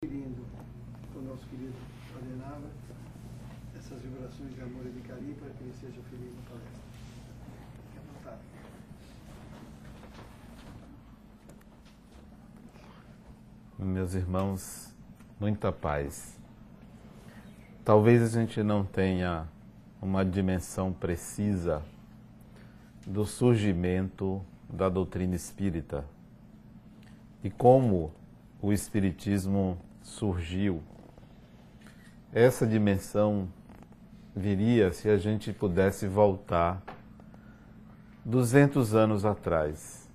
Querido, o nosso querido Adenauer, essas vibrações de amor e de carinho para que ele seja feliz na palestra. Fique à vontade. Meus irmãos, muita paz. Talvez a gente não tenha uma dimensão precisa do surgimento da doutrina espírita e como o espiritismo surgiu. Essa dimensão viria se a gente pudesse voltar 200 anos atrás.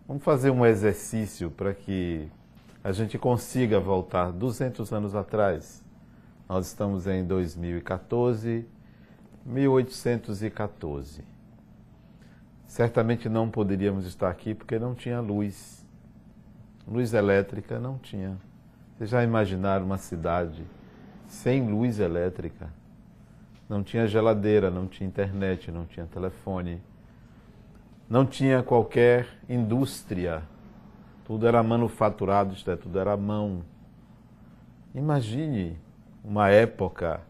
Vamos fazer um exercício para que a gente consiga voltar 200 anos atrás. Nós estamos em 2014, 1814. Certamente não poderíamos estar aqui porque não tinha luz. Luz elétrica não tinha. Vocês já imaginaram uma cidade sem luz elétrica? Não tinha geladeira, não tinha internet, não tinha telefone, não tinha qualquer indústria. Tudo era manufaturado, isto é, tudo era à mão. Imagine uma época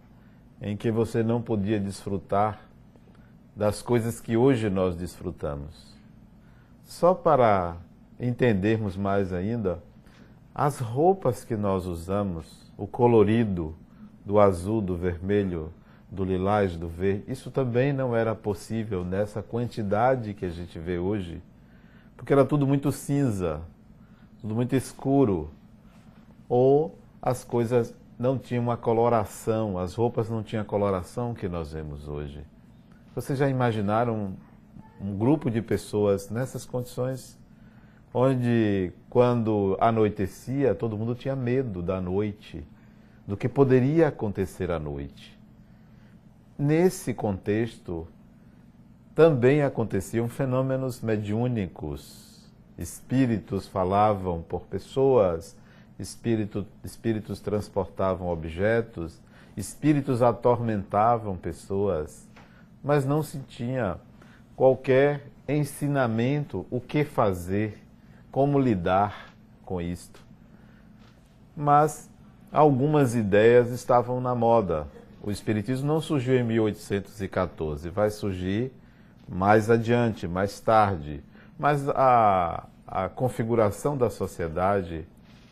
em que você não podia desfrutar das coisas que hoje nós desfrutamos. Só para entendermos mais ainda, as roupas que nós usamos, o colorido do azul, do vermelho, do lilás, do verde, isso também não era possível nessa quantidade que a gente vê hoje, porque era tudo muito cinza, tudo muito escuro, ou as coisas não tinham uma coloração, as roupas não tinham a coloração que nós vemos hoje. Vocês já imaginaram um grupo de pessoas nessas condições, onde quando anoitecia, todo mundo tinha medo da noite, do que poderia acontecer à noite. Nesse contexto, também aconteciam fenômenos mediúnicos. Espíritos falavam por pessoas, espíritos transportavam objetos, espíritos atormentavam pessoas, mas não se tinha qualquer ensinamento, o que fazer, como lidar com isto. Mas algumas ideias estavam na moda. O Espiritismo não surgiu em 1814, vai surgir mais adiante, mais tarde. Mas a configuração da sociedade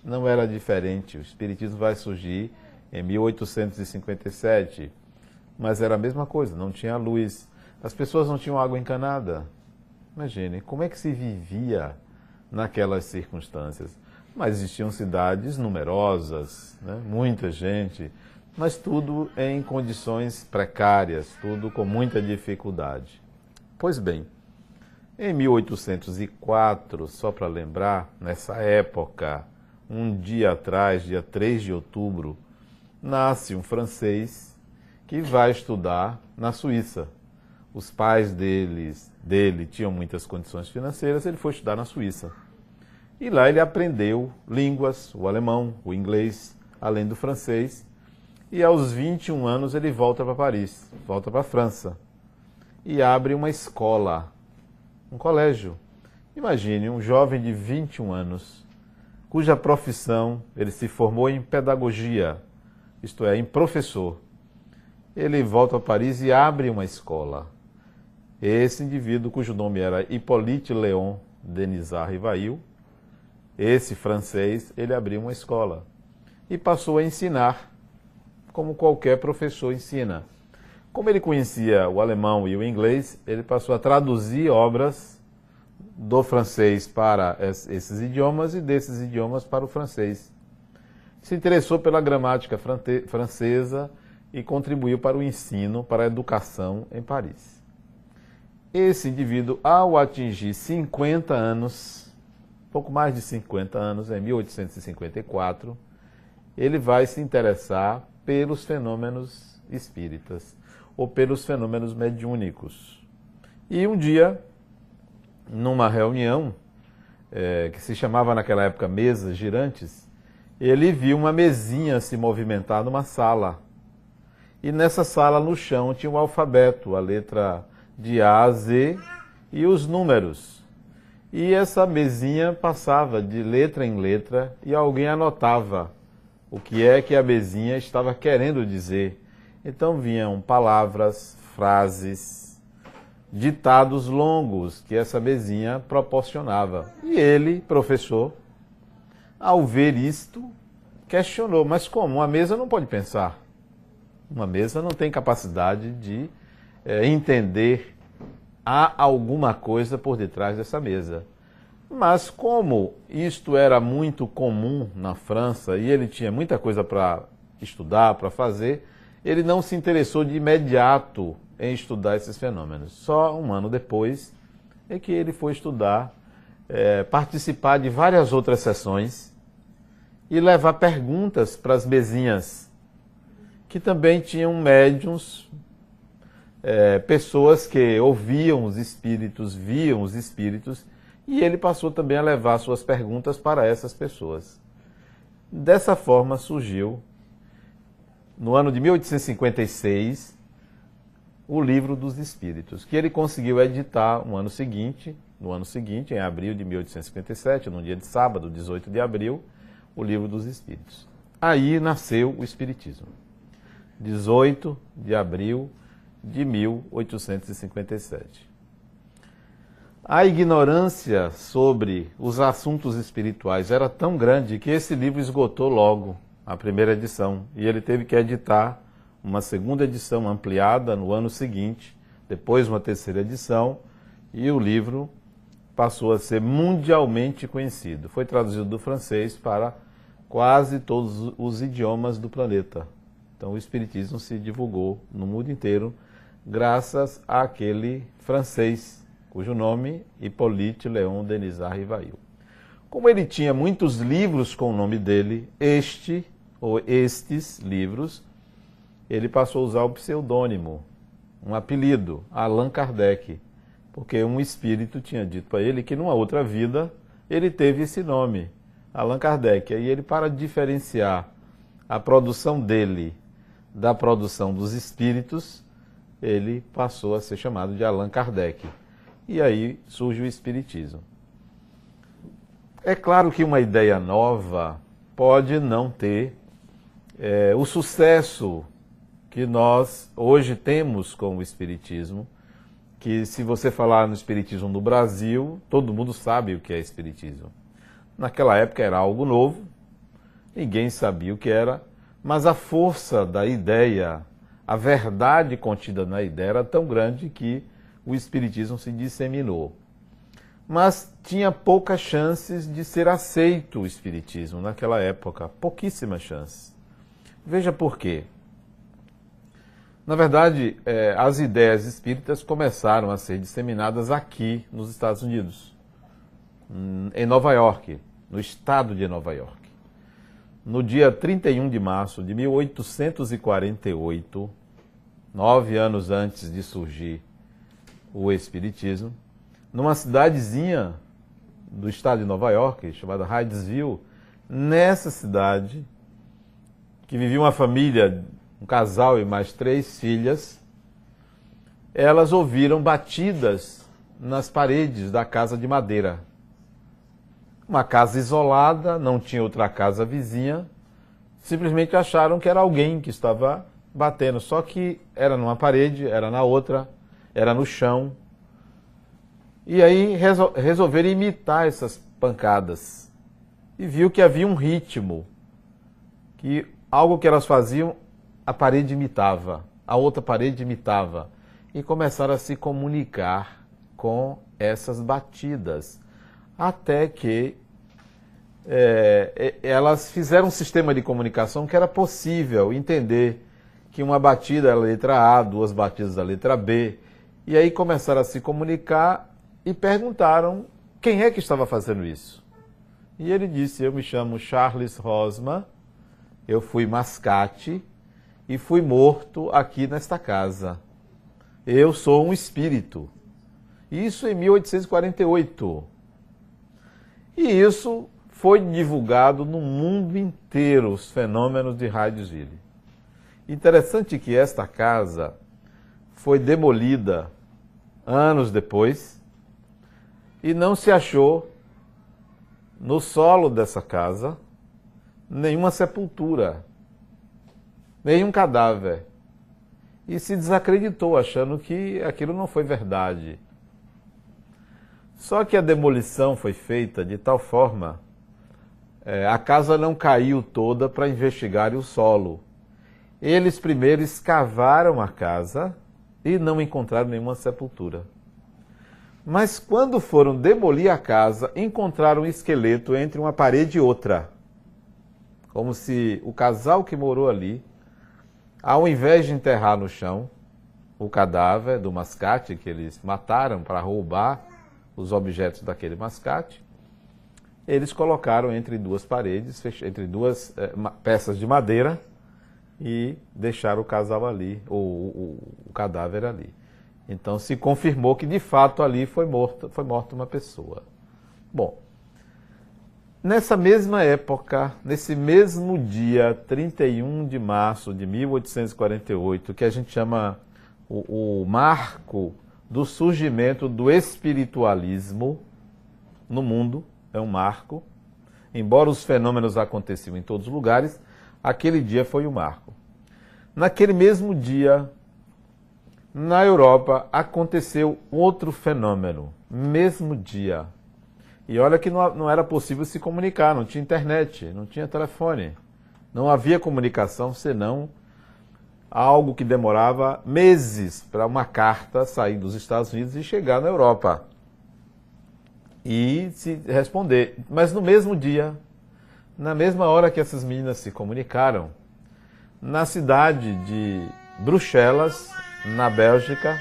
não era diferente. O Espiritismo vai surgir em 1857, mas era a mesma coisa, não tinha luz. As pessoas não tinham água encanada. Imagine, como é que se vivia naquelas circunstâncias? Mas existiam cidades numerosas, né? Muita gente, mas tudo em condições precárias, tudo com muita dificuldade. Pois bem, em 1804, só para lembrar, nessa época, um dia atrás, dia 3 de outubro, nasce um francês que vai estudar na Suíça. Os pais dele tinham muitas condições financeiras, ele foi estudar na Suíça. E lá ele aprendeu línguas, o alemão, o inglês, além do francês. E aos 21 anos ele volta para Paris, volta para a França. E abre uma escola, um colégio. Imagine um jovem de 21 anos, cuja profissão, ele se formou em pedagogia, isto é, em professor. Ele volta a Paris e abre uma escola. Esse indivíduo, cujo nome era Hippolyte Léon Denisard Rivail, esse francês, ele abriu uma escola e passou a ensinar, como qualquer professor ensina. Como ele conhecia o alemão e o inglês, ele passou a traduzir obras do francês para esses idiomas e desses idiomas para o francês. Se interessou pela gramática francesa e contribuiu para o ensino, para a educação em Paris. Esse indivíduo, ao atingir 50 anos, pouco mais de 50 anos, em 1854, ele vai se interessar pelos fenômenos espíritas, ou pelos fenômenos mediúnicos. E um dia, numa reunião, que se chamava naquela época mesas girantes, ele viu uma mesinha se movimentar numa sala. E nessa sala, no chão, tinha o alfabeto, a letra de A a Z e os números. E essa mesinha passava de letra em letra e alguém anotava o que é que a mesinha estava querendo dizer. Então vinham palavras, frases, ditados longos que essa mesinha proporcionava. E ele, professor, ao ver isto, questionou, mas como? Uma mesa não pode pensar. Uma mesa não tem capacidade de entender. Há alguma coisa por detrás dessa mesa. Mas como isto era muito comum na França e ele tinha muita coisa para estudar, para fazer, ele não se interessou de imediato em estudar esses fenômenos. Só um ano depois é que ele foi estudar, participar de várias outras sessões e levar perguntas para as mesinhas, que também tinham médiuns, pessoas que ouviam os espíritos, viam os espíritos, e ele passou também a levar suas perguntas para essas pessoas. Dessa forma surgiu, no ano de 1856, o Livro dos Espíritos, que ele conseguiu editar no ano seguinte, em abril de 1857, num dia de sábado, 18 de abril, o Livro dos Espíritos. Aí nasceu o Espiritismo. 18 de abril de 1857. A ignorância sobre os assuntos espirituais era tão grande que esse livro esgotou logo a primeira edição e ele teve que editar uma segunda edição ampliada no ano seguinte, depois uma terceira edição, e o livro passou a ser mundialmente conhecido. Foi traduzido do francês para quase todos os idiomas do planeta. Então o Espiritismo se divulgou no mundo inteiro graças àquele francês, cujo nome Hippolyte Léon Denisard Rivail. Como ele tinha muitos livros com o nome dele, estes livros, ele passou a usar o pseudônimo, um apelido, Allan Kardec, porque um espírito tinha dito para ele que numa outra vida ele teve esse nome, Allan Kardec. Aí ele, para diferenciar a produção dele da produção dos espíritos, ele passou a ser chamado de Allan Kardec. E aí surge o Espiritismo. É claro que uma ideia nova pode não ter o sucesso que nós hoje temos com o Espiritismo, que se você falar no Espiritismo no Brasil, todo mundo sabe o que é Espiritismo. Naquela época era algo novo, ninguém sabia o que era, mas a força da ideia, a verdade contida na ideia era tão grande que o Espiritismo se disseminou. Mas tinha poucas chances de ser aceito o Espiritismo naquela época, pouquíssimas chances. Veja por quê. Na verdade, as ideias espíritas começaram a ser disseminadas aqui nos Estados Unidos, em Nova York, no estado de Nova York. No dia 31 de março de 1848, 9 anos antes de surgir o Espiritismo, numa cidadezinha do estado de Nova York, chamada Hydesville, nessa cidade, que vivia uma família, um casal e mais 3 filhas, elas ouviram batidas nas paredes da casa de madeira. Uma casa isolada, não tinha outra casa vizinha, simplesmente acharam que era alguém que estava batendo, só que era numa parede, era na outra, era no chão. E aí resolveram imitar essas pancadas. E viu que havia um ritmo, que algo que elas faziam, a parede imitava, a outra parede imitava. E começaram a se comunicar com essas batidas. Até que elas fizeram um sistema de comunicação que era possível entender que uma batida era a letra A, 2 batidas da letra B. E aí começaram a se comunicar e perguntaram quem é que estava fazendo isso. E ele disse: eu me chamo Charles Rosman, eu fui mascate e fui morto aqui nesta casa. Eu sou um espírito. Isso em 1848. E isso foi divulgado no mundo inteiro, os fenômenos de Hydesville. Interessante que esta casa foi demolida anos depois e não se achou no solo dessa casa nenhuma sepultura, nenhum cadáver. E se desacreditou, achando que aquilo não foi verdade. Só que a demolição foi feita de tal forma, a casa não caiu toda para investigar o solo. Eles primeiro escavaram a casa e não encontraram nenhuma sepultura. Mas quando foram demolir a casa, encontraram um esqueleto entre uma parede e outra. Como se o casal que morou ali, ao invés de enterrar no chão o cadáver do mascate que eles mataram para roubar os objetos daquele mascate, eles colocaram entre duas paredes, entre duas peças de madeira e deixaram o casal ali, o cadáver ali. Então se confirmou que de fato ali foi morta uma pessoa. Bom, nessa mesma época, nesse mesmo dia 31 de março de 1848, que a gente chama o marco do surgimento do espiritualismo no mundo, é um marco, embora os fenômenos aconteciam em todos os lugares, aquele dia foi o marco. Naquele mesmo dia, na Europa, aconteceu outro fenômeno, mesmo dia. E olha que não era possível se comunicar, não tinha internet, não tinha telefone, não havia comunicação senão algo que demorava meses para uma carta sair dos Estados Unidos e chegar na Europa e se responder. Mas no mesmo dia, na mesma hora que essas meninas se comunicaram, na cidade de Bruxelas, na Bélgica,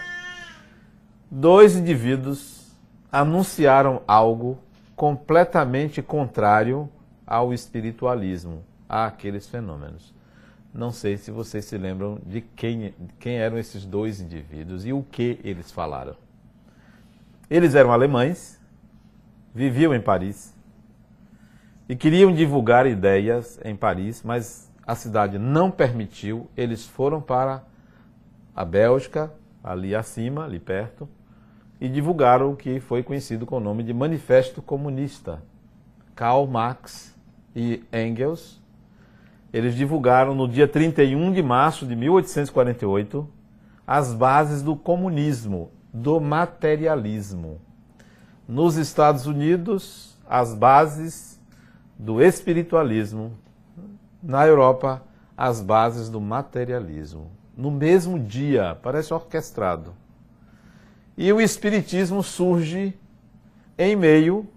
2 indivíduos anunciaram algo completamente contrário ao espiritualismo, àqueles fenômenos. Não sei se vocês se lembram de quem eram esses 2 indivíduos e o que eles falaram. Eles eram alemães, viviam em Paris e queriam divulgar ideias em Paris, mas a cidade não permitiu. Eles foram para a Bélgica, ali acima, ali perto, e divulgaram o que foi conhecido com o nome de Manifesto Comunista. Karl Marx e Engels, eles divulgaram no dia 31 de março de 1848 as bases do comunismo, do materialismo. Nos Estados Unidos, as bases do espiritualismo. Na Europa, as bases do materialismo. No mesmo dia, parece orquestrado. E o espiritismo surge em meio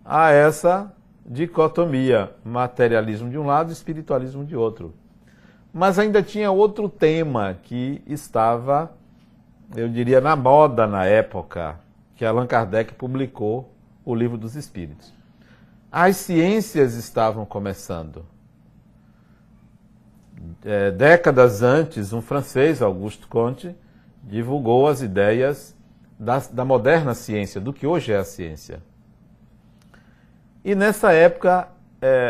a essa dicotomia, materialismo de um lado e espiritualismo de outro. Mas ainda tinha outro tema que estava, eu diria, na moda na época que Allan Kardec publicou o Livro dos Espíritos. As ciências estavam começando. Décadas antes, um francês, Auguste Comte, divulgou as ideias da moderna ciência, do que hoje é a ciência. E nessa época,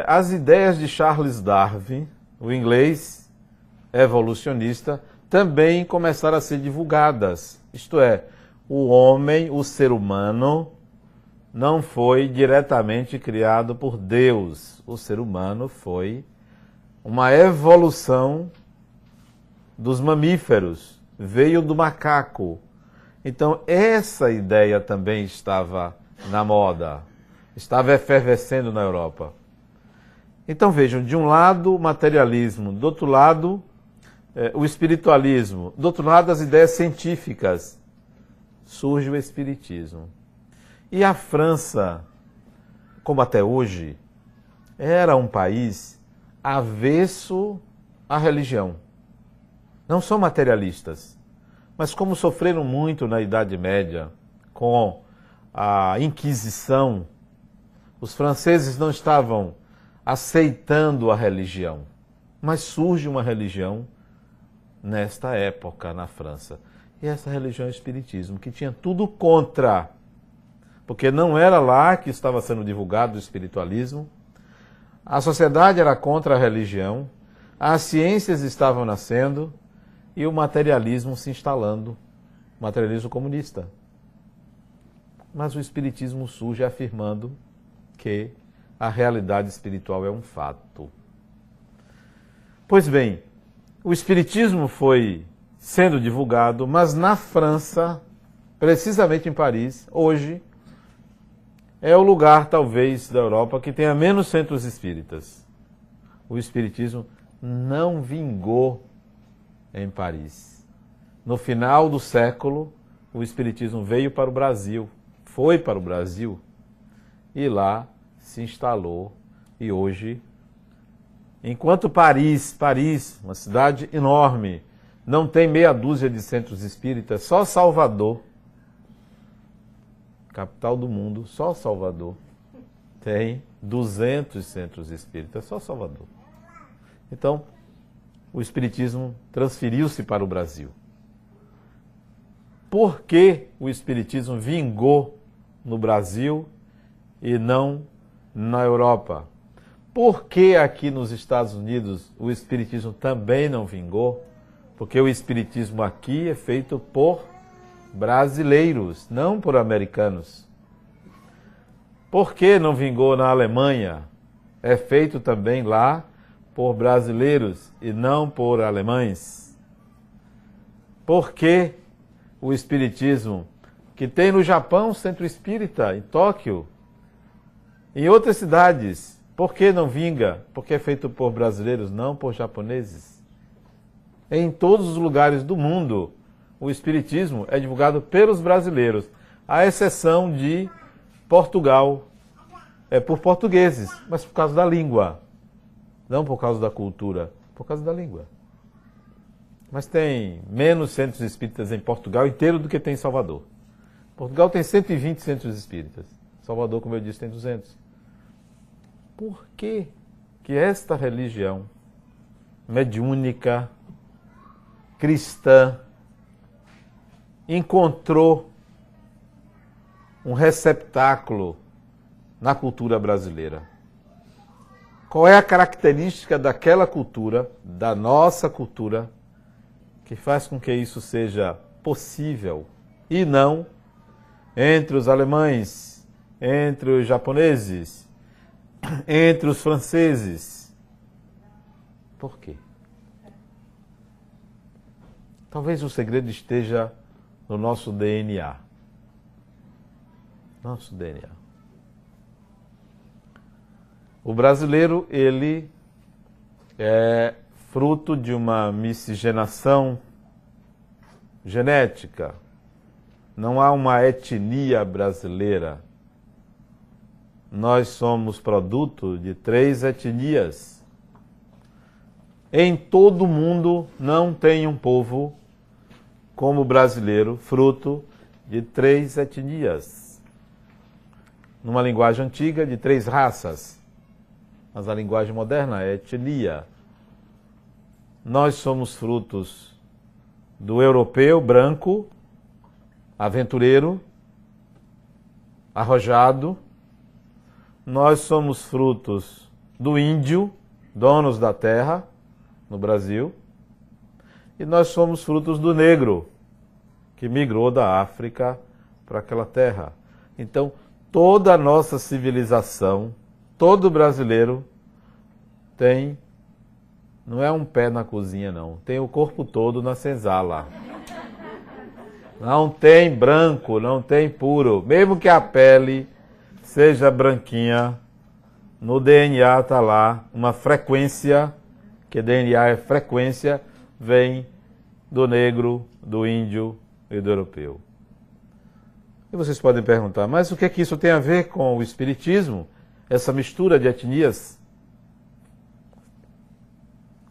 as ideias de Charles Darwin, o inglês evolucionista, também começaram a ser divulgadas. Isto é, o homem, o ser humano, não foi diretamente criado por Deus. O ser humano foi uma evolução dos mamíferos, veio do macaco. Então, essa ideia também estava na moda, estava efervescendo na Europa. Então, vejam, de um lado o materialismo, do outro lado o espiritualismo, do outro lado as ideias científicas. Surge o espiritismo. E a França, como até hoje, era um país avesso à religião. Não são materialistas, mas como sofreram muito na Idade Média com a Inquisição, os franceses não estavam aceitando a religião, mas surge uma religião nesta época na França. E essa religião é o espiritismo, que tinha tudo contra, porque não era lá que estava sendo divulgado o espiritualismo, a sociedade era contra a religião, as ciências estavam nascendo e o materialismo se instalando, o materialismo comunista. Mas o Espiritismo surge afirmando que a realidade espiritual é um fato. Pois bem, o Espiritismo foi sendo divulgado, mas na França, precisamente em Paris, hoje, é o lugar, talvez, da Europa que tenha menos centros espíritas. O Espiritismo não vingou em Paris. No final do século, o Espiritismo veio para o Brasil, foi para o Brasil, e lá se instalou. E hoje, enquanto Paris, uma cidade enorme, não tem meia dúzia de centros espíritas, só Salvador, capital do mundo, só Salvador, tem 200 centros espíritas, só Salvador. Então, o Espiritismo transferiu-se para o Brasil. Por que o Espiritismo vingou no Brasil e não na Europa? Por que aqui nos Estados Unidos o Espiritismo também não vingou? Porque o Espiritismo aqui é feito por brasileiros, não por americanos. Por que não vingou na Alemanha? É feito também lá por brasileiros e não por alemães. Por que o Espiritismo, que tem no Japão centro espírita, em Tóquio, em outras cidades, por que não vinga? Porque é feito por brasileiros, não por japoneses. Em todos os lugares do mundo, o Espiritismo é divulgado pelos brasileiros, à exceção de Portugal. É por portugueses, mas por causa da língua. Não por causa da cultura, por causa da língua. Mas tem menos centros espíritas em Portugal inteiro do que tem em Salvador. Portugal tem 120 centros espíritas. Salvador, como eu disse, tem 200. Por que que esta religião mediúnica, cristã, encontrou um receptáculo na cultura brasileira? Qual é a característica daquela cultura, da nossa cultura, que faz com que isso seja possível e não entre os alemães, entre os japoneses, entre os franceses? Por quê? Talvez o segredo esteja no nosso DNA. Nosso DNA. O brasileiro, ele é fruto de uma miscigenação genética. Não há uma etnia brasileira. Nós somos produto de 3 etnias. Em todo o mundo não tem um povo como o brasileiro, fruto de 3 etnias. Numa linguagem antiga, de 3 raças. Mas a linguagem moderna é etnia. Nós somos frutos do europeu branco, aventureiro, arrojado. Nós somos frutos do índio, donos da terra, no Brasil. E nós somos frutos do negro, que migrou da África para aquela terra. Então, toda a nossa civilização, todo brasileiro tem, não é um pé na cozinha não, tem o corpo todo na senzala. Não tem branco, não tem puro. Mesmo que a pele seja branquinha, no DNA está lá uma frequência, que DNA é frequência, vem do negro, do índio e do europeu. E vocês podem perguntar, mas o que é que isso tem a ver com o Espiritismo? Essa mistura de etnias?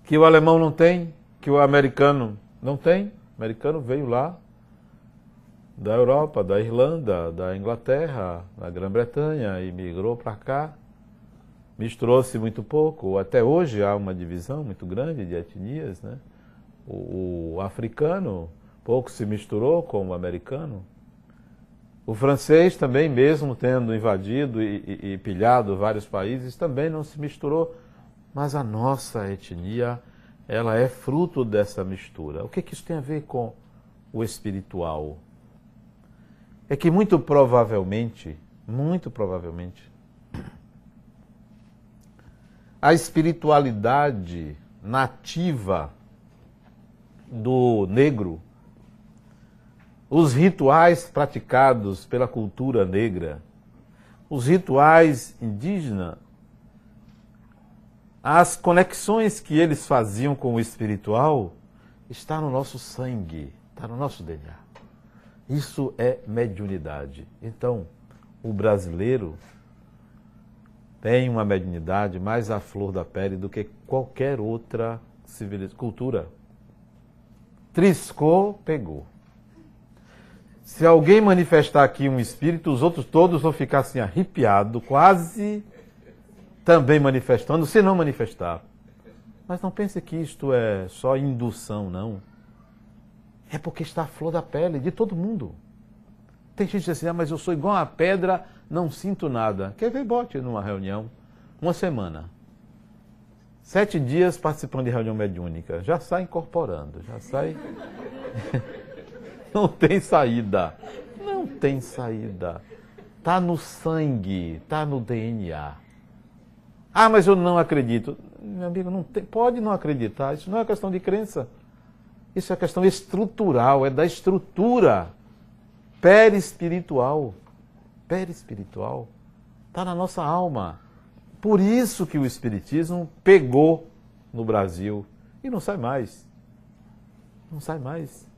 Que o alemão não tem, que o americano não tem. O americano veio lá da Europa, da Irlanda, da Inglaterra, da Grã-Bretanha e migrou para cá. Misturou-se muito pouco. Até hoje há uma divisão muito grande de etnias, né? O africano pouco se misturou com o americano. O francês também, mesmo tendo invadido e pilhado vários países, também não se misturou. Mas a nossa etnia, ela é fruto dessa mistura. O que isso tem a ver com o espiritual? é que muito provavelmente, a espiritualidade nativa do negro, os rituais praticados pela cultura negra, os rituais indígenas, as conexões que eles faziam com o espiritual, está no nosso sangue, está no nosso DNA. Isso é mediunidade. Então, o brasileiro tem uma mediunidade mais à flor da pele do que qualquer outra cultura. Triscou, pegou. Se alguém manifestar aqui um espírito, os outros todos vão ficar assim arrepiados, quase também manifestando, se não manifestar. Mas não pense que isto é só indução, não. É porque está à flor da pele de todo mundo. Tem gente que diz assim, mas eu sou igual a pedra, não sinto nada. Quer ver, bote numa reunião, uma semana. 7 dias participando de reunião mediúnica. Já sai incorporando, já sai... Não tem saída. Não tem saída. Está no sangue, está no DNA. Ah, mas eu não acredito. Meu amigo, não tem, pode não acreditar. Isso não é questão de crença. Isso é questão estrutural, é da estrutura perispiritual. Perispiritual. Está na nossa alma. Por isso que o Espiritismo pegou no Brasil e não sai mais. Não sai mais.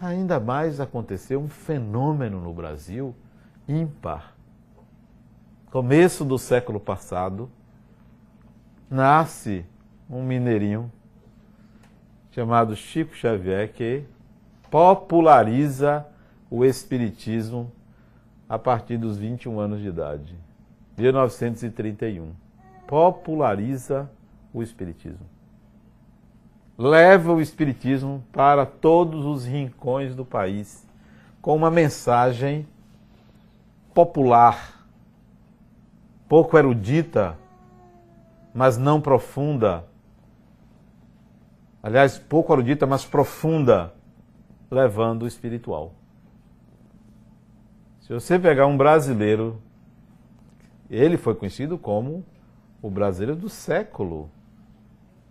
Ainda mais aconteceu um fenômeno no Brasil ímpar. Começo do século passado, nasce um mineirinho chamado Chico Xavier, que populariza o Espiritismo a partir dos 21 anos de idade. 1931. Populariza o Espiritismo. Leva o Espiritismo para todos os rincões do país, com uma mensagem popular, pouco erudita, mas não profunda. Aliás, pouco erudita, mas profunda, levando o espiritual. Se você pegar um brasileiro, ele foi conhecido como o brasileiro do século,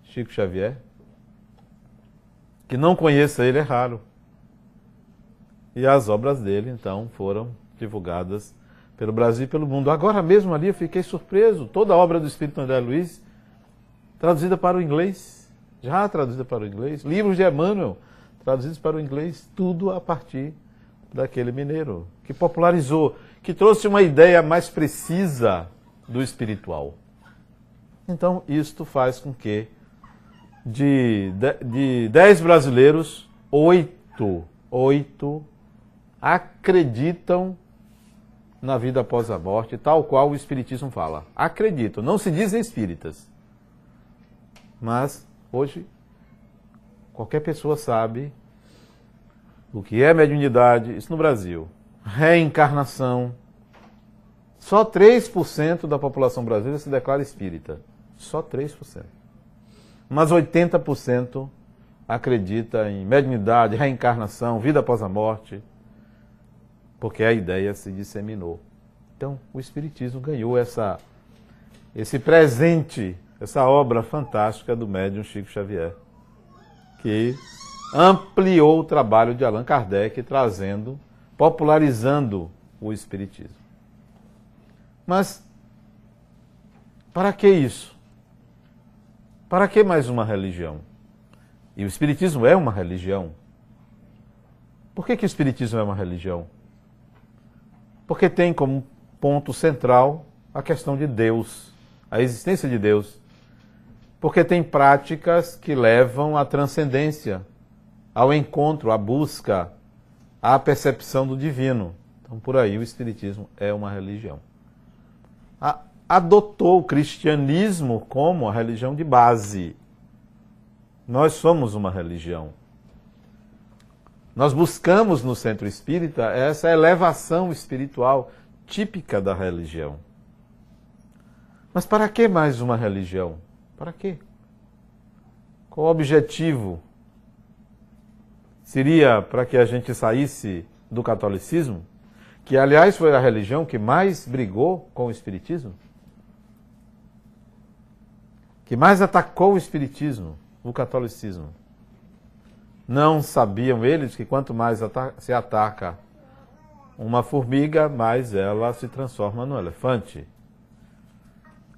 Chico Xavier. Que não conheça ele é raro. E as obras dele, então, foram divulgadas pelo Brasil e pelo mundo. Agora mesmo ali eu fiquei surpreso. Toda a obra do Espírito André Luiz, traduzida para o inglês. Já traduzida para o inglês. Livros de Emmanuel, traduzidos para o inglês. Tudo a partir daquele mineiro, que popularizou, que trouxe uma ideia mais precisa do espiritual. Então, isto faz com que de 10 brasileiros, 8 acreditam na vida após a morte, tal qual o Espiritismo fala. Acreditam, não se dizem espíritas. Mas, hoje, qualquer pessoa sabe o que é mediunidade, isso no Brasil. Reencarnação. Só 3% da população brasileira se declara espírita. Só 3%. Mas 80% acredita em mediunidade, reencarnação, vida após a morte, porque a ideia se disseminou. Então, o Espiritismo ganhou esse presente, essa obra fantástica do médium Chico Xavier, que ampliou o trabalho de Allan Kardec, popularizando o Espiritismo. Mas, para que isso? Para que mais uma religião? E o Espiritismo é uma religião. Por que o Espiritismo é uma religião? Porque tem como ponto central a questão de Deus, a existência de Deus. Porque tem práticas que levam à transcendência, ao encontro, à busca, à percepção do divino. Então, por aí, o Espiritismo é uma religião. Adotou o cristianismo como a religião de base. Nós somos uma religião. Nós buscamos no centro espírita essa elevação espiritual típica da religião. Mas para que mais uma religião? Para quê? Qual o objetivo? Seria para que a gente saísse do catolicismo, que aliás foi a religião que mais brigou com o espiritismo, que mais atacou o espiritismo, o catolicismo. Não sabiam eles que quanto mais se ataca uma formiga, mais ela se transforma no elefante.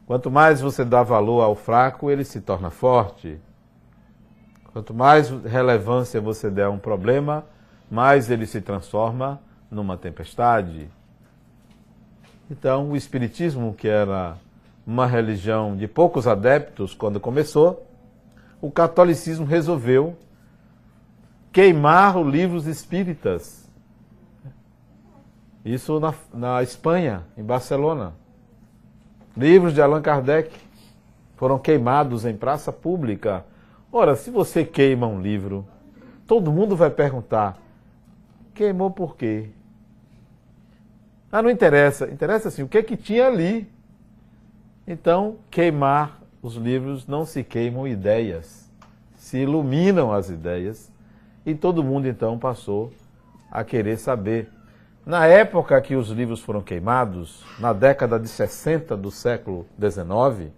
Quanto mais você dá valor ao fraco, ele se torna forte. Quanto mais relevância você der a um problema, mais ele se transforma numa tempestade. Então, o espiritismo, que era uma religião de poucos adeptos quando começou, o catolicismo resolveu queimar os livros espíritas. Isso na Espanha, em Barcelona. Livros de Allan Kardec foram queimados em praça pública. Ora, se você queima um livro, todo mundo vai perguntar, queimou por quê? Ah, não interessa. Interessa assim, o que é que tinha ali? Então, queimar os livros, não se queimam ideias, se iluminam as ideias, e todo mundo então passou a querer saber. Na época que os livros foram queimados, na década de 60 do século XIX,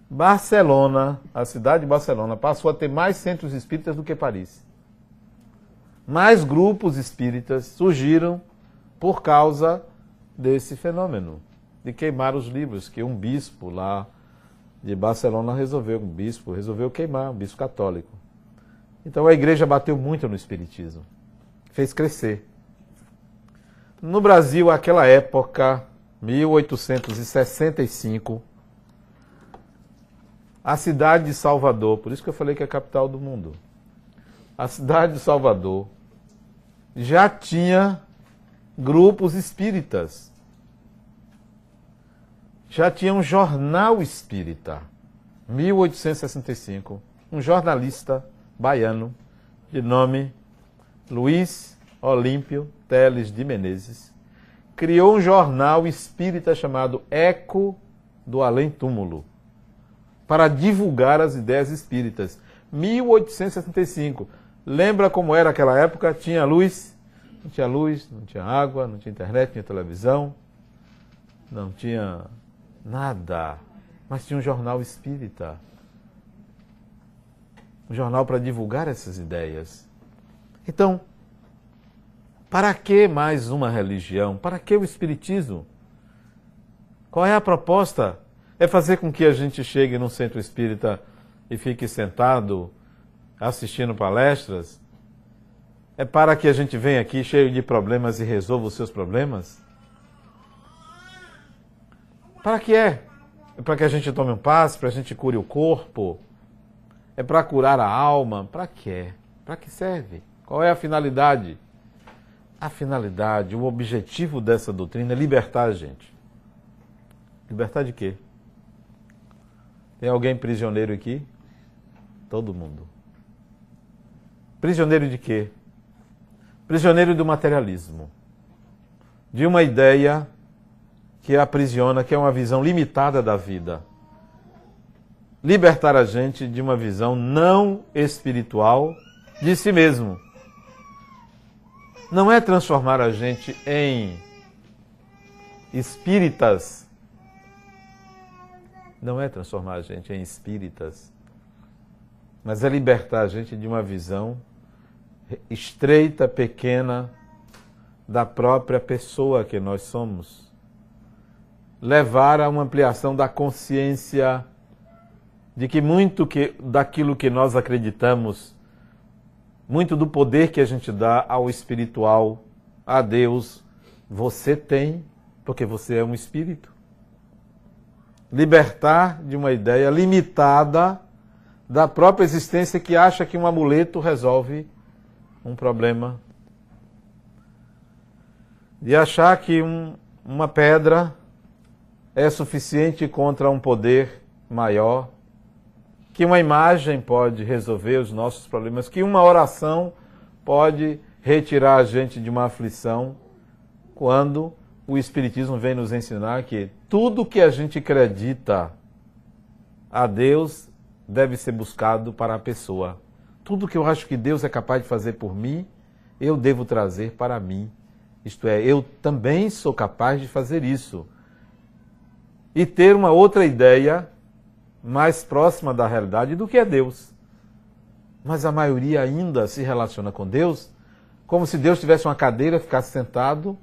Barcelona, a cidade de Barcelona, passou a ter mais centros espíritas do que Paris. Mais grupos espíritas surgiram por causa desse fenômeno, de queimar os livros, que um bispo lá de Barcelona resolveu queimar, um bispo católico. Então a igreja bateu muito no espiritismo, fez crescer. No Brasil, naquela época, 1865, a cidade de Salvador, por isso que eu falei que é a capital do mundo, a cidade de Salvador já tinha grupos espíritas, já tinha um jornal espírita, 1865, um jornalista baiano de nome Luiz Olímpio Teles de Menezes, criou um jornal espírita chamado Eco do Além Túmulo, para divulgar as ideias espíritas. 1865. Lembra como era aquela época? Tinha luz? Não tinha luz, não tinha água, não tinha internet, não tinha televisão, não tinha nada. Mas tinha um jornal espírita. Um jornal para divulgar essas ideias. Então, para que mais uma religião? Para que o espiritismo? Qual é a proposta? É fazer com que a gente chegue num centro espírita e fique sentado assistindo palestras? É para que a gente venha aqui cheio de problemas e resolva os seus problemas? Para que é? É para que a gente tome um passe, para que a gente cure o corpo? É para curar a alma? Para que é? Para que serve? Qual é a finalidade? A finalidade, o objetivo dessa doutrina é libertar a gente. Libertar de quê? Tem alguém prisioneiro aqui? Todo mundo. Prisioneiro de quê? Prisioneiro do materialismo. De uma ideia que aprisiona, que é uma visão limitada da vida. Libertar a gente de uma visão não espiritual de si mesmo. Não é transformar a gente em espíritas. Não é transformar a gente em espíritas, mas é libertar a gente de uma visão estreita, pequena, da própria pessoa que nós somos. Levar a uma ampliação da consciência de que daquilo que nós acreditamos, muito do poder que a gente dá ao espiritual, a Deus, você tem, porque você é um espírito. Libertar de uma ideia limitada da própria existência que acha que um amuleto resolve um problema. De achar que uma pedra é suficiente contra um poder maior, que uma imagem pode resolver os nossos problemas, que uma oração pode retirar a gente de uma aflição, quando o Espiritismo vem nos ensinar que tudo que a gente acredita a Deus deve ser buscado para a pessoa. Tudo que eu acho que Deus é capaz de fazer por mim, eu devo trazer para mim. Isto é, eu também sou capaz de fazer isso. E ter uma outra ideia mais próxima da realidade do que é Deus. Mas a maioria ainda se relaciona com Deus como se Deus tivesse uma cadeira, ficasse sentado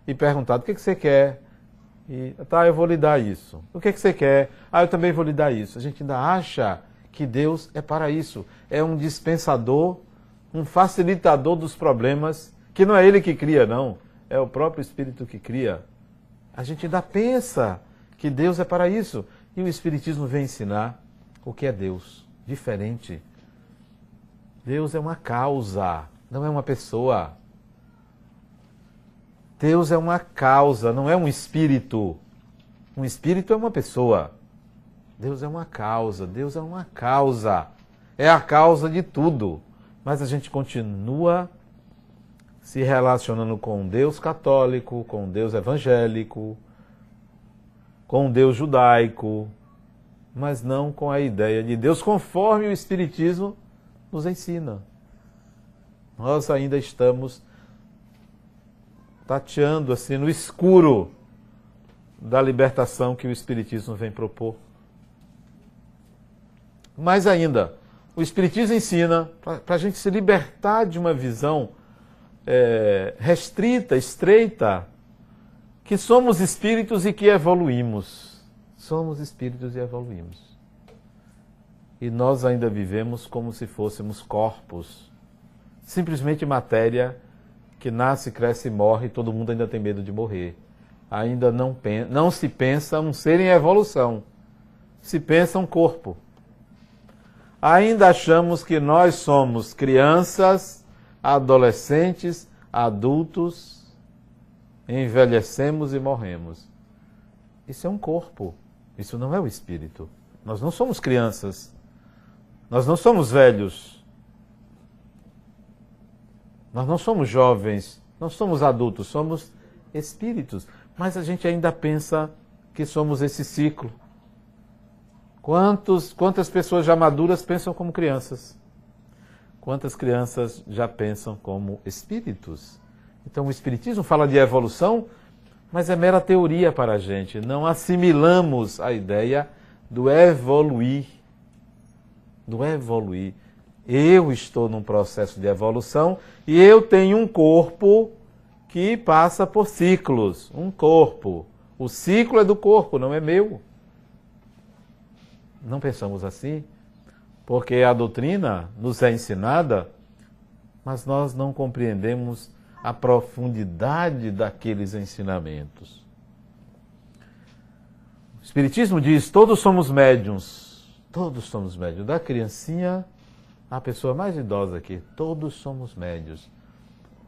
e perguntado: o que você quer? E, tá, eu vou lhe dar isso. O que você quer? Ah, eu também vou lhe dar isso. A gente ainda acha que Deus é para isso. É um dispensador, um facilitador dos problemas, que não é Ele que cria, não. É o próprio Espírito que cria. A gente ainda pensa que Deus é para isso. E o Espiritismo vem ensinar o que é Deus. Diferente. Deus é uma causa, não é uma pessoa. Deus é uma causa, não é um espírito. Um espírito é uma pessoa. Deus é uma causa, Deus é uma causa. É a causa de tudo. Mas a gente continua se relacionando com um Deus católico, com um Deus evangélico, com um Deus judaico, mas não com a ideia de Deus conforme o Espiritismo nos ensina. Nós ainda estamos tateando assim no escuro da libertação que o Espiritismo vem propor. Mais ainda, o Espiritismo ensina para a gente se libertar de uma visão restrita, estreita, que somos espíritos e que evoluímos. Somos espíritos e evoluímos. E nós ainda vivemos como se fôssemos corpos. Simplesmente matéria que nasce, cresce e morre, e todo mundo ainda tem medo de morrer. Ainda não se pensa um ser em evolução. Se pensa um corpo. Ainda achamos que nós somos crianças, adolescentes, adultos, envelhecemos e morremos. Isso é um corpo. Isso não é o espírito. Nós não somos crianças. Nós não somos velhos. Nós não somos jovens. Não somos adultos. Somos espíritos. Mas a gente ainda pensa que somos esse ciclo. Quantas pessoas já maduras pensam como crianças? Quantas crianças já pensam como espíritos? Então o Espiritismo fala de evolução, mas é mera teoria para a gente. Não assimilamos a ideia do evoluir. Do evoluir. Eu estou num processo de evolução e eu tenho um corpo que passa por ciclos. Um corpo. O ciclo é do corpo, não é meu. Não pensamos assim, porque a doutrina nos é ensinada, mas nós não compreendemos a profundidade daqueles ensinamentos. O Espiritismo diz: todos somos médiuns. Todos somos médiuns. Da criancinha à pessoa mais idosa aqui, todos somos médiuns.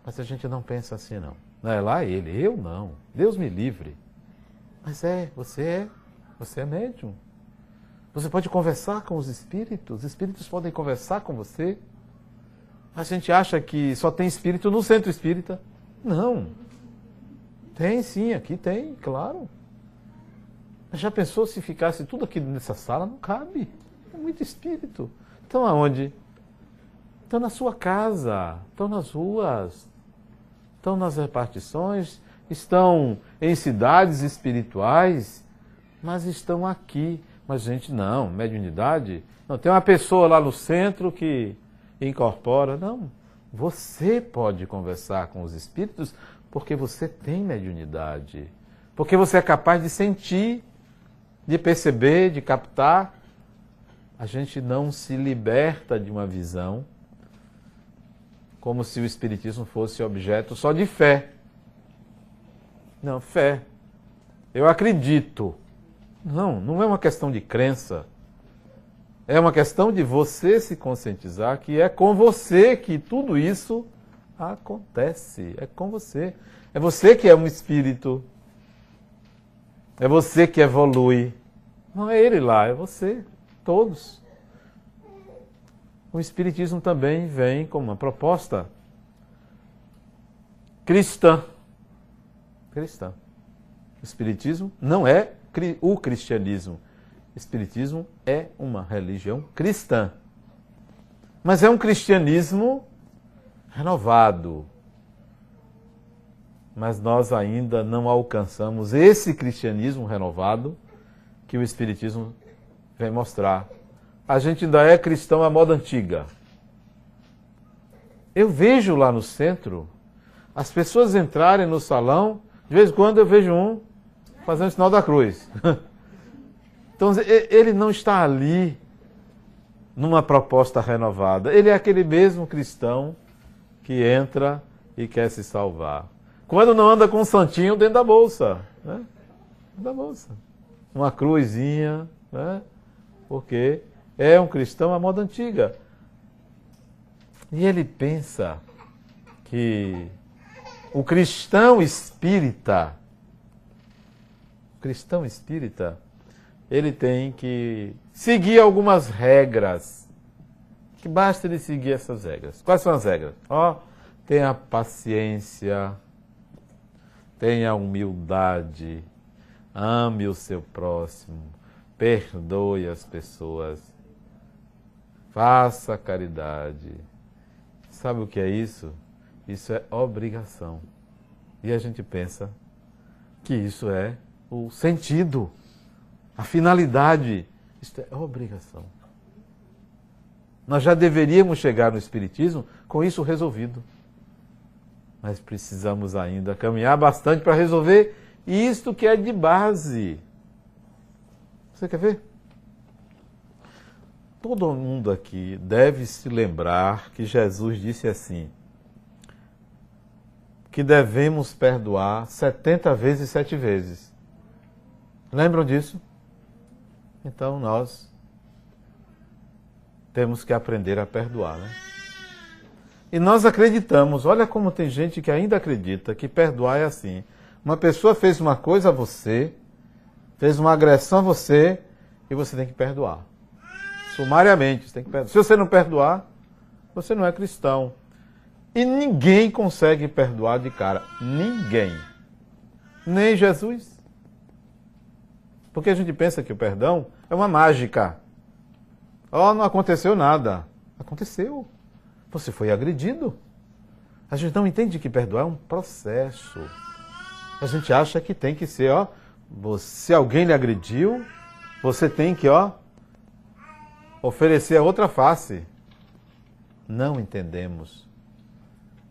Mas a gente não pensa assim, não. Não é lá ele, eu não. Deus me livre. Mas você é médium. Você pode conversar com os espíritos podem conversar com você. A gente acha que só tem espírito no centro espírita. Não. Tem sim, aqui tem, claro. Mas já pensou se ficasse tudo aqui nessa sala? Não cabe. É muito espírito. Estão aonde? Estão na sua casa, estão nas ruas, estão nas repartições, estão em cidades espirituais, mas estão aqui. Mas, gente, não, mediunidade. Não, tem uma pessoa lá no centro que incorpora. Não, você pode conversar com os espíritos porque você tem mediunidade. Porque você é capaz de sentir, de perceber, de captar. A gente não se liberta de uma visão como se o Espiritismo fosse objeto só de fé. Não, fé. Eu acredito. Não é uma questão de crença. É uma questão de você se conscientizar que é com você que tudo isso acontece. É com você. É você que é um espírito. É você que evolui. Não é ele lá, é você. Todos. O Espiritismo também vem com uma proposta cristã. Cristã. O Espiritismo não é o cristianismo. O Espiritismo é uma religião cristã. Mas é um cristianismo renovado, mas nós ainda não alcançamos esse cristianismo renovado que o Espiritismo vem mostrar. A gente ainda é cristão à moda antiga. Eu vejo lá no centro as pessoas entrarem no salão, de vez em quando eu vejo um fazendo o sinal da cruz. Então ele não está ali numa proposta renovada. Ele é aquele mesmo cristão que entra e quer se salvar. Quando não anda com um santinho dentro da bolsa. Né? Dentro da bolsa. Uma cruzinha, né? Porque é um cristão à moda antiga. E ele pensa que o cristão espírita, ele tem que seguir algumas regras, que basta ele seguir essas regras. Quais são as regras? Tenha paciência, tenha humildade, ame o seu próximo, perdoe as pessoas, faça caridade. Sabe o que é isso? Isso é obrigação. E a gente pensa que isso é o sentido, a finalidade. Isso é obrigação. Nós já deveríamos chegar no Espiritismo com isso resolvido. Mas precisamos ainda caminhar bastante para resolver isto que é de base. Você quer ver? Todo mundo aqui deve se lembrar que Jesus disse assim, que devemos perdoar 70 vezes 7 vezes. Lembram disso? Então nós temos que aprender a perdoar, né? E nós acreditamos, olha como tem gente que ainda acredita que perdoar é assim. Uma pessoa fez uma coisa a você, fez uma agressão a você, e você tem que perdoar. Sumariamente, você tem que perdoar. Se você não perdoar, você não é cristão. E ninguém consegue perdoar de cara. Ninguém. Nem Jesus. Porque a gente pensa que o perdão é uma mágica. Não aconteceu nada. Aconteceu. Você foi agredido. A gente não entende que perdoar é um processo. A gente acha que tem que ser, se alguém lhe agrediu, você tem que, oferecer a outra face. Não entendemos.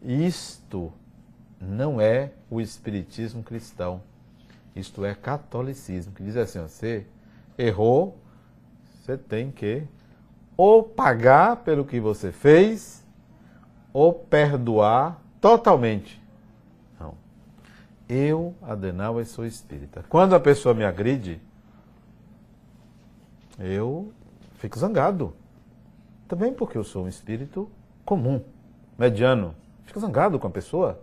Isto não é o espiritismo cristão. Isto é catolicismo, que diz assim, você errou, você tem que ou pagar pelo que você fez, ou perdoar totalmente. Não. Eu, Adenauer, sou espírita. Quando a pessoa me agride, eu fico zangado. Também porque eu sou um espírito comum, mediano. Fico zangado com a pessoa.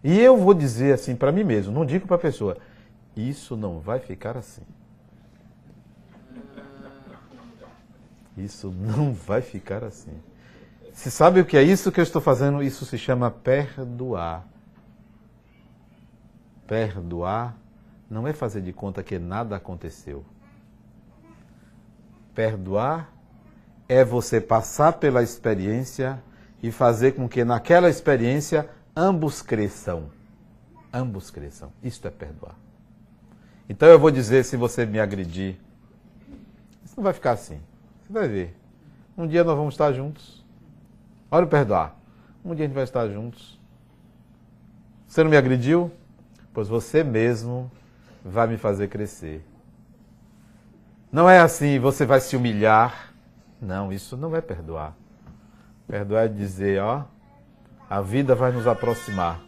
E eu vou dizer assim para mim mesmo, não digo para a pessoa, isso não vai ficar assim. Isso não vai ficar assim. Você sabe o que é isso que eu estou fazendo? Isso se chama perdoar. Perdoar não é fazer de conta que nada aconteceu. Perdoar é você passar pela experiência e fazer com que naquela experiência ambos cresçam. Ambos cresçam. Isto é perdoar. Então eu vou dizer, se você me agredir, isso não vai ficar assim. Você vai ver. Um dia nós vamos estar juntos. Olha o perdoar. Um dia a gente vai estar juntos. Você não me agrediu? Pois você mesmo vai me fazer crescer. Não é assim, você vai se humilhar. Não, isso não é perdoar. Perdoar é dizer, a vida vai nos aproximar.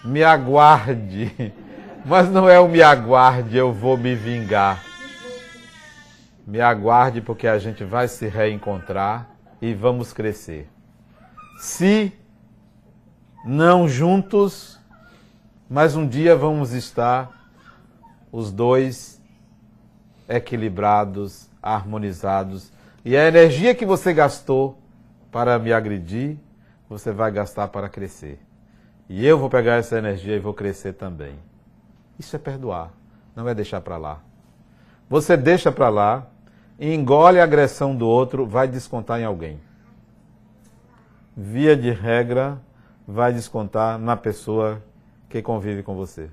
Me aguarde. Mas não é o me aguarde, eu vou me vingar. Me aguarde porque a gente vai se reencontrar e vamos crescer. Se não juntos, mas um dia vamos estar os dois equilibrados, harmonizados. E a energia que você gastou para me agredir, você vai gastar para crescer. E eu vou pegar essa energia e vou crescer também. Isso é perdoar, não é deixar para lá. Você deixa para lá, engole a agressão do outro, vai descontar em alguém. via de regra, vai descontar na pessoa que convive com você.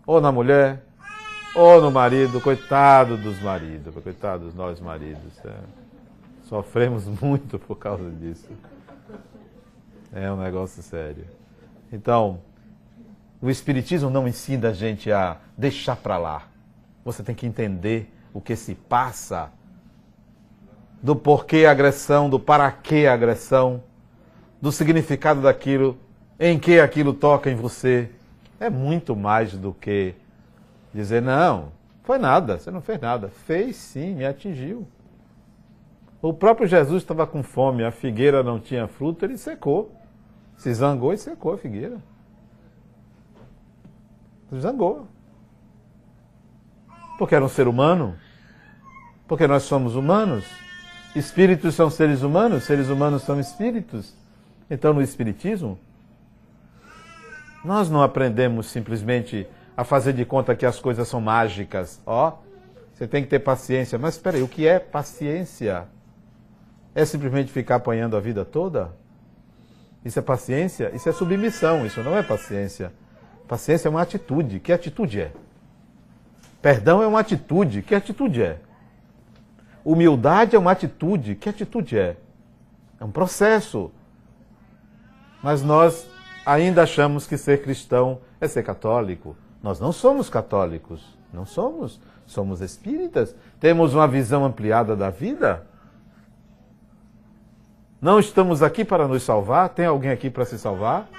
Ou na mulher, ou no marido. Coitado dos maridos, coitados nós maridos. Sofremos muito por causa disso. É um negócio sério. Então, o Espiritismo não ensina a gente a deixar para lá. Você tem que entender o que se passa, do porquê a agressão, do para que a agressão, do significado daquilo, em que aquilo toca em você. É muito mais do que dizer, não, foi nada, você não fez nada. Fez sim, me atingiu. O próprio Jesus estava com fome, a figueira não tinha fruto, ele secou. Se zangou e secou a figueira. Se zangou. Porque era um ser humano. Porque nós somos humanos. Espíritos são seres humanos são espíritos. Então, no Espiritismo, nós não aprendemos simplesmente a fazer de conta que as coisas são mágicas. Você tem que ter paciência. Mas espera aí, o que é paciência? É simplesmente ficar apanhando a vida toda? Isso é paciência? Isso é submissão, isso não é paciência. Paciência é uma atitude. Que atitude é? Perdão é uma atitude. Que atitude é? Humildade é uma atitude. Que atitude é? É um processo. Mas nós ainda achamos que ser cristão é ser católico. Nós não somos católicos. Não somos. Somos espíritas. Temos uma visão ampliada da vida. Não estamos aqui para nos salvar. Tem alguém aqui para se salvar?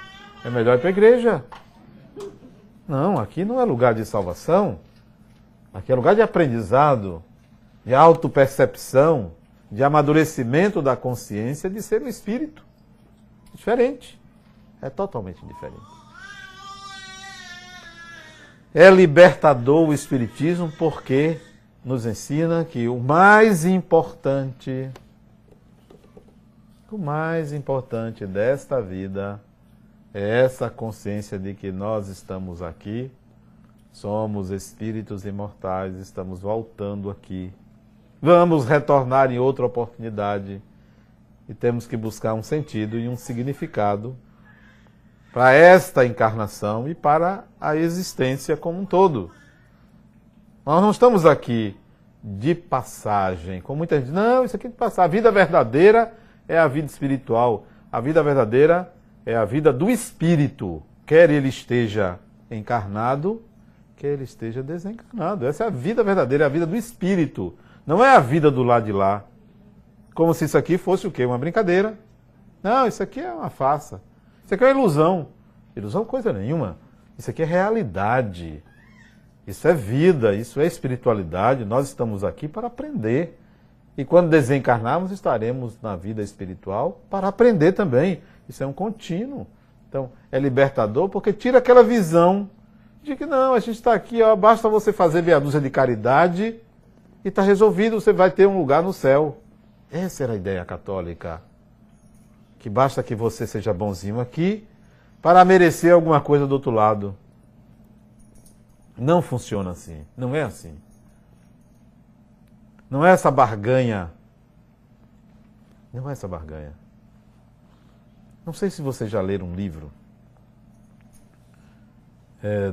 É melhor ir para a igreja. Não, aqui não é lugar de salvação. Aqui é lugar de aprendizado, de autopercepção, de amadurecimento da consciência de ser um espírito. Diferente. É totalmente diferente. É libertador o Espiritismo porque nos ensina que o mais importante desta vida é essa consciência de que nós estamos aqui, somos espíritos imortais, estamos voltando aqui. Vamos retornar em outra oportunidade e temos que buscar um sentido e um significado para esta encarnação e para a existência como um todo. Nós não estamos aqui de passagem, como muita gente diz, não, isso aqui é de passagem. A vida verdadeira é a vida espiritual. A vida verdadeira é a vida do espírito, quer ele esteja encarnado, quer ele esteja desencarnado. Essa é a vida verdadeira, é a vida do espírito. Não é a vida do lado de lá. Como se isso aqui fosse o quê? Uma brincadeira. Não, isso aqui é uma farsa. Isso aqui é uma ilusão. Ilusão coisa nenhuma. Isso aqui é realidade. Isso é vida, isso é espiritualidade. Nós estamos aqui para aprender. E quando desencarnarmos, estaremos na vida espiritual para aprender também. Isso é um contínuo. Então, é libertador porque tira aquela visão de que não, a gente está aqui, basta você fazer meia dúzia de caridade e está resolvido, você vai ter um lugar no céu. Essa era a ideia católica. Que basta que você seja bonzinho aqui para merecer alguma coisa do outro lado. Não funciona assim. Não é assim. Não é essa barganha. Não é essa barganha. Não sei se vocês já leram um livro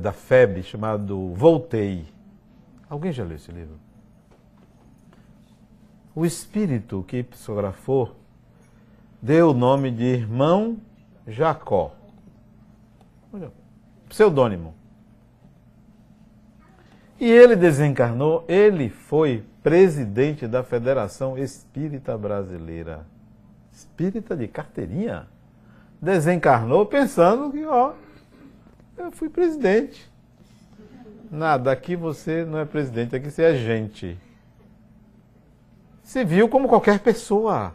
da FEB chamado Voltei. Alguém já leu esse livro? O espírito que psicografou deu o nome de Irmão Jacó. Pseudônimo. E ele desencarnou, ele foi presidente da Federação Espírita Brasileira. Espírita de carteirinha. Desencarnou pensando que, eu fui presidente. Nada, aqui você não é presidente, aqui você é gente. Se viu como qualquer pessoa.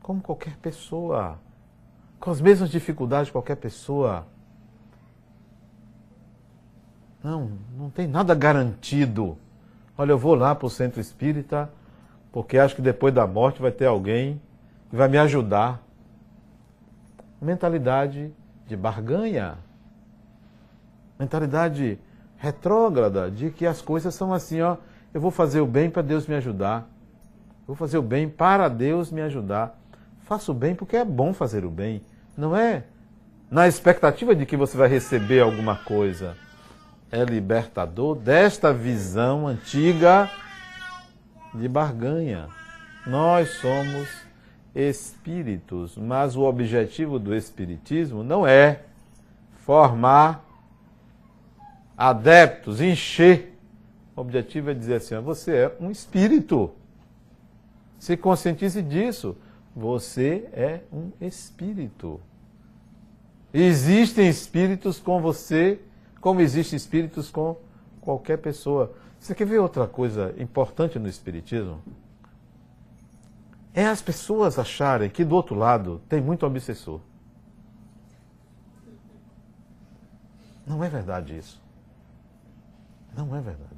Como qualquer pessoa. Com as mesmas dificuldades de qualquer pessoa. Não tem nada garantido. Olha, eu vou lá para o centro espírita porque acho que depois da morte vai ter alguém que vai me ajudar. Mentalidade de barganha. Mentalidade retrógrada de que as coisas são assim, eu vou fazer o bem para Deus me ajudar. Eu vou fazer o bem para Deus me ajudar. Faça o bem porque é bom fazer o bem. Não é na expectativa de que você vai receber alguma coisa. É libertador desta visão antiga de barganha. Nós somos espíritos, mas o objetivo do espiritismo não é formar adeptos, encher. O objetivo é dizer assim, você é um espírito. Se conscientize disso. Você é um espírito. Existem espíritos com você, como existem espíritos com qualquer pessoa. Você quer ver outra coisa importante no espiritismo? É as pessoas acharem que do outro lado tem muito obsessor. Não é verdade isso. Não é verdade.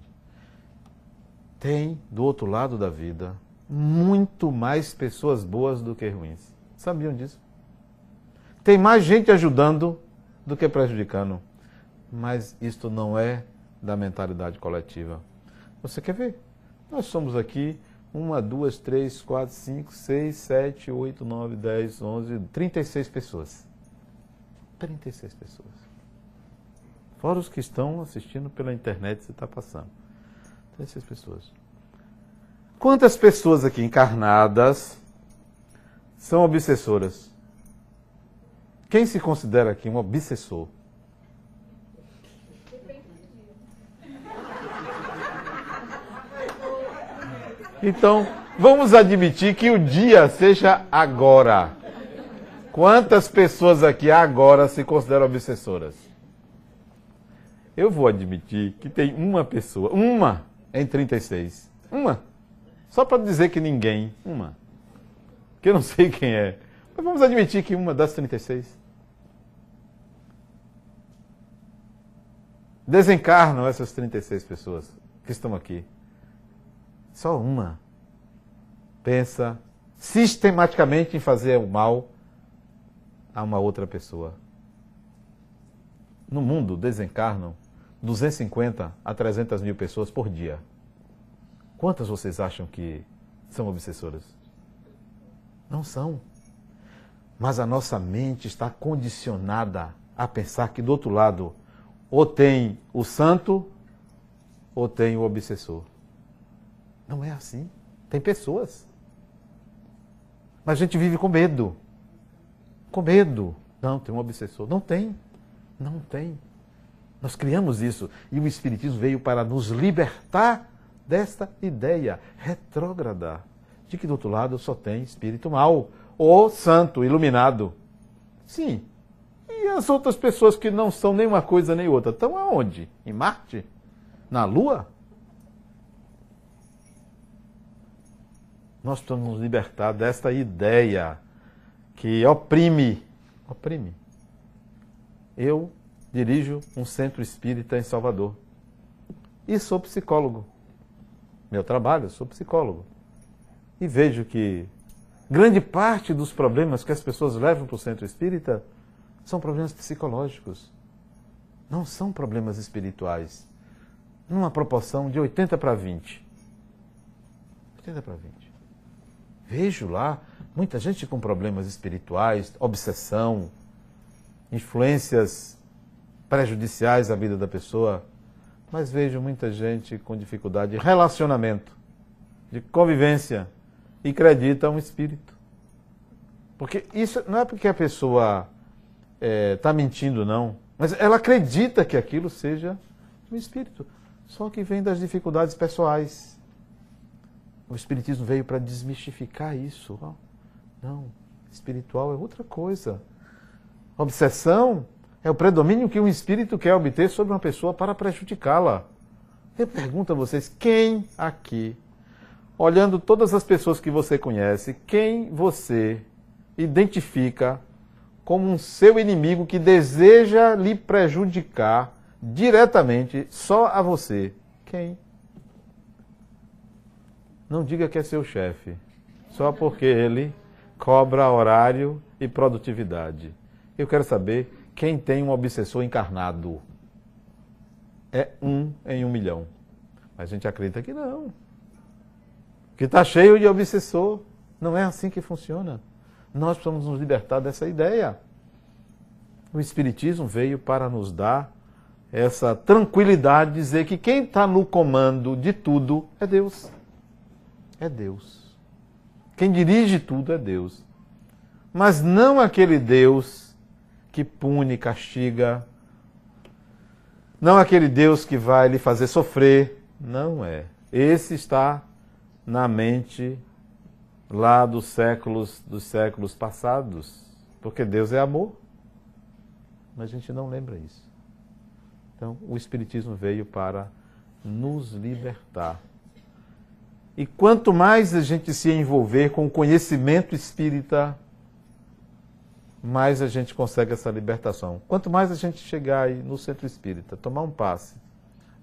Tem do outro lado da vida muito mais pessoas boas do que ruins. Sabiam disso? Tem mais gente ajudando do que prejudicando. Mas isto não é da mentalidade coletiva. Você quer ver? Nós somos aqui 1, 2, 3, 4, 5, 6, 7, 8, 9, 10, 11, 36 pessoas. 36 pessoas. Fora os que estão assistindo pela internet, você está passando. 36 pessoas. Quantas pessoas aqui encarnadas são obsessoras? Quem se considera aqui um obsessor? Então, vamos admitir que o dia seja agora. Quantas pessoas aqui agora se consideram obsessoras? Eu vou admitir que tem uma pessoa, uma em 36. Uma. Só para dizer que ninguém, uma. Que eu não sei quem é. Mas vamos admitir que uma das 36. Desencarnam essas 36 pessoas que estão aqui. Só uma pensa sistematicamente em fazer o mal a uma outra pessoa. No mundo desencarnam 250 a 300 mil pessoas por dia. Quantas vocês acham que são obsessoras? Não são. Mas a nossa mente está condicionada a pensar que do outro lado ou tem o santo ou tem o obsessor. Não é assim. Tem pessoas. Mas a gente vive com medo. Com medo. Não, tem um obsessor. Não tem. Não tem. Nós criamos isso. E o Espiritismo veio para nos libertar desta ideia retrógrada de que do outro lado só tem espírito mau ou santo, iluminado. Sim. E as outras pessoas que não são nem uma coisa nem outra, estão aonde? Em Marte? Na Lua? Nós precisamos nos libertar desta ideia que oprime. Oprime. Eu dirijo um centro espírita em Salvador. E sou psicólogo. Meu trabalho, sou psicólogo. E vejo que grande parte dos problemas que as pessoas levam para o centro espírita são problemas psicológicos. Não são problemas espirituais. Numa proporção de 80 para 20. 80 para 20. Vejo lá muita gente com problemas espirituais, obsessão, influências prejudiciais à vida da pessoa, mas vejo muita gente com dificuldade de relacionamento, de convivência, e acredita um espírito. Porque isso não é porque a pessoa está mentindo, não, mas ela acredita que aquilo seja um espírito, só que vem das dificuldades pessoais. O Espiritismo veio para desmistificar isso. Não, espiritual é outra coisa. Obsessão é o predomínio que um espírito quer obter sobre uma pessoa para prejudicá-la. Eu pergunto a vocês, quem aqui, olhando todas as pessoas que você conhece, quem você identifica como um seu inimigo que deseja lhe prejudicar diretamente só a você? Quem? Não diga que é seu chefe, só porque ele cobra horário e produtividade. Eu quero saber quem tem um obsessor encarnado. É 1 em 1 milhão. Mas a gente acredita que não. Que está cheio de obsessor. Não é assim que funciona. Nós precisamos nos libertar dessa ideia. O Espiritismo veio para nos dar essa tranquilidade, dizer que quem está no comando de tudo é Deus. É Deus. Quem dirige tudo é Deus. Mas não aquele Deus que pune, castiga, não aquele Deus que vai lhe fazer sofrer, não é. Esse está na mente lá dos séculos passados, porque Deus é amor, mas a gente não lembra isso. Então, o Espiritismo veio para nos libertar. E quanto mais a gente se envolver com o conhecimento espírita, mais a gente consegue essa libertação. Quanto mais a gente chegar aí no centro espírita, tomar um passe,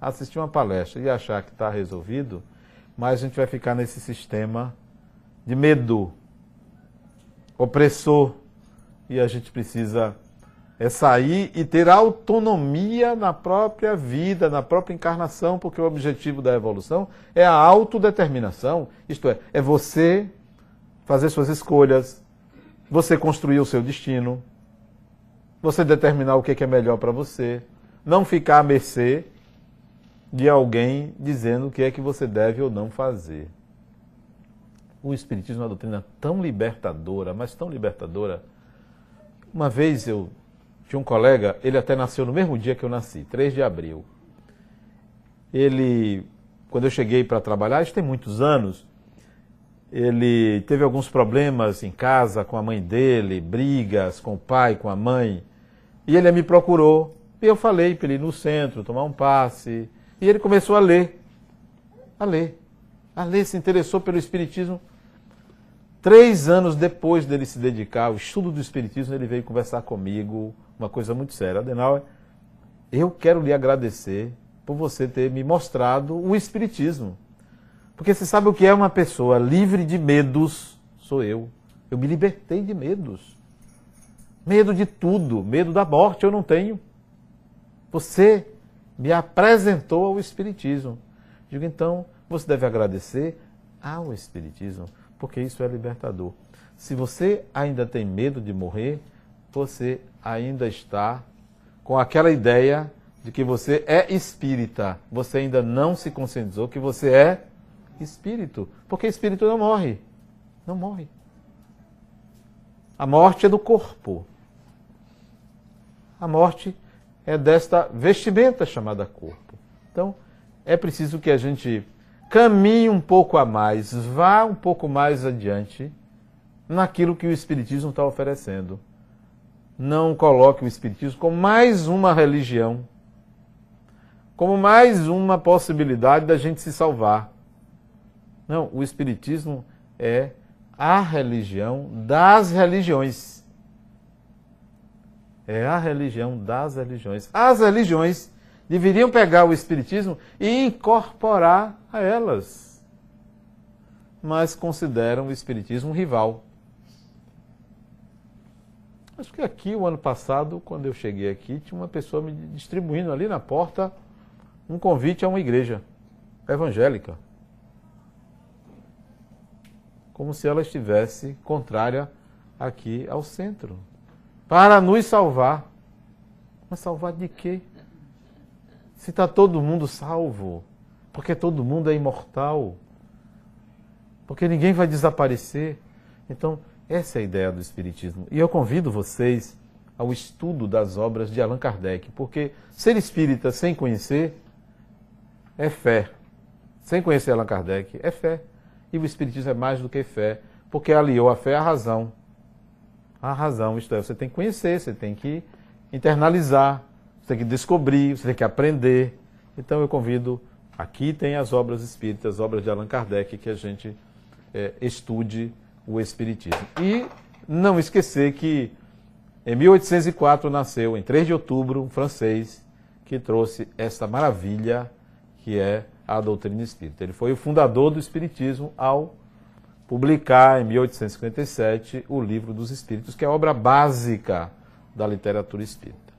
assistir uma palestra e achar que está resolvido, mais a gente vai ficar nesse sistema de medo, opressor, e a gente precisa sair e ter autonomia na própria vida, na própria encarnação, porque o objetivo da evolução é a autodeterminação, isto é você fazer suas escolhas, você construir o seu destino, você determinar o que é melhor para você, não ficar à mercê de alguém dizendo o que é que você deve ou não fazer. O Espiritismo é uma doutrina tão libertadora, mas tão libertadora. Uma vez eu tinha um colega, ele até nasceu no mesmo dia que eu nasci, 3 de abril. Ele, quando eu cheguei para trabalhar, isso tem muitos anos, ele teve alguns problemas em casa com a mãe dele, brigas com o pai, com a mãe, e ele me procurou, e eu falei para ele ir no centro, tomar um passe, e ele começou a ler, se interessou pelo Espiritismo. 3 anos depois dele se dedicar ao estudo do Espiritismo, ele veio conversar comigo, uma coisa muito séria. Adenauer, eu quero lhe agradecer por você ter me mostrado o Espiritismo. Porque você sabe o que é uma pessoa livre de medos? Sou eu. Eu me libertei de medos. Medo de tudo, medo da morte eu não tenho. Você me apresentou ao Espiritismo. Digo, então, você deve agradecer ao Espiritismo, porque isso é libertador. Se você ainda tem medo de morrer, você ainda está com aquela ideia de que você é espírita. Você ainda não se conscientizou que você é espírito, porque espírito não morre. Não morre. A morte é do corpo. A morte é desta vestimenta chamada corpo. Então, é preciso que a gente caminhe um pouco a mais, vá um pouco mais adiante naquilo que o Espiritismo está oferecendo. Não coloque o Espiritismo como mais uma religião, como mais uma possibilidade da gente se salvar. Não, o Espiritismo é a religião das religiões. É a religião das religiões. As religiões deveriam pegar o Espiritismo e incorporar a elas, mas consideram o Espiritismo um rival. Acho que aqui, o ano passado, quando eu cheguei aqui, tinha uma pessoa me distribuindo ali na porta um convite a uma igreja evangélica. Como se ela estivesse contrária aqui ao centro. Para nos salvar. Mas salvar de quê? Se está todo mundo salvo. Porque todo mundo é imortal. Porque ninguém vai desaparecer. Então, essa é a ideia do Espiritismo. E eu convido vocês ao estudo das obras de Allan Kardec. Porque ser espírita sem conhecer é fé. Sem conhecer Allan Kardec é fé. E o Espiritismo é mais do que fé, porque aliou a fé à razão. A razão, isto é, você tem que conhecer, você tem que internalizar, você tem que descobrir, você tem que aprender. Então eu convido, aqui tem as obras espíritas, as obras de Allan Kardec, que a gente estude o Espiritismo. E não esquecer que em 1804 nasceu, em 3 de outubro, um francês que trouxe essa maravilha que é a doutrina espírita. Ele foi o fundador do Espiritismo ao publicar, em 1857, o Livro dos Espíritos, que é a obra básica da literatura espírita.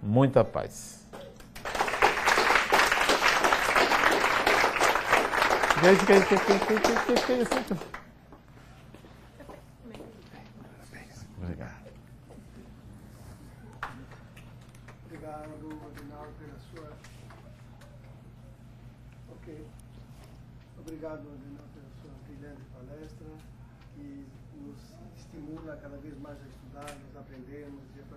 Muita paz. Que é isso? Obrigado, Adenal, pela sua brilhante palestra, que nos estimula cada vez mais a estudar, nos aprendermos e a praticar.